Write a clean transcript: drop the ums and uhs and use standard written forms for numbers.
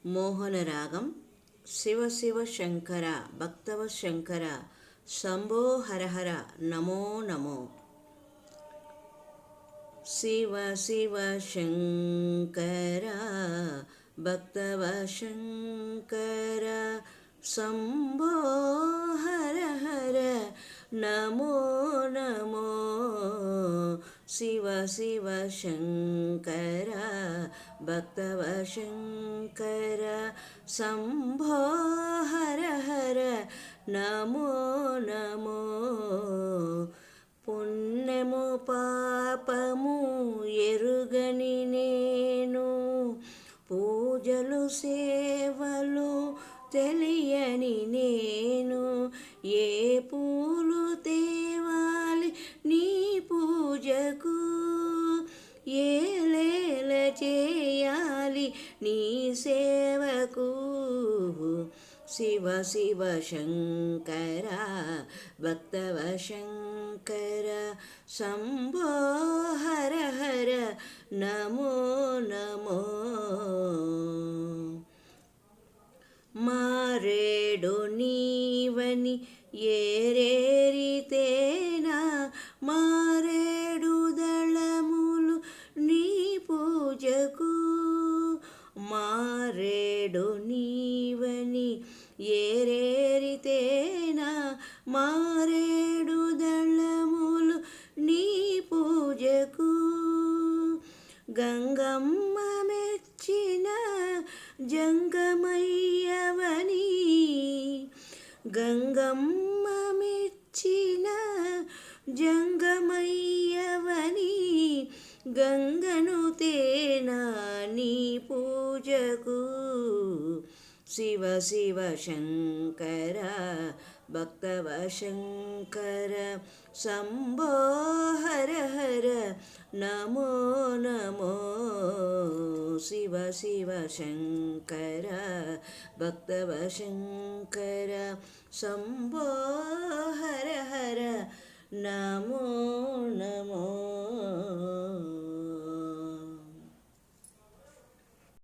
మోహనరాగం. శివ శివ శంకర భక్తవ శంకర శంభో హరహర నమో నమో. శివ శివ శంకర భక్తవ శంకర శంభో హరహర నమో నమో. శివ శివ శంకర భక్తవ శంకర శంభో హరహర నమో నమో. పుణ్యము పాపము ఎరుగని నేను, పూజలు సేవలు తెలియని నేను, ఏ పూలు తేవాలి నీ పూజకు, ఏ లేల చేయాలి నీ సేవకు. శివ శివ శంకర భక్తవ శంకర శంభో హరహర నమో నమో. మారేడు నీవని ఏరేరితేనా, మారేడు దళములు నీ పూజకు, మారేడు నీవని ఏరేరితేనా, మారేడు దళములు నీ పూజకు. గంగమ్మ మెచ్చిన జంగమయ్యవని, గంగమ్మ మెచ్చిన జంగమయ్యవని, గంగను తేనా నీ పూజకు. శివ శివ శంకర భక్తవ శంకర శంభో హరహర నమో నమో. శివ శివ శంకర భక్తవ శంకర శంభో హరహర నమో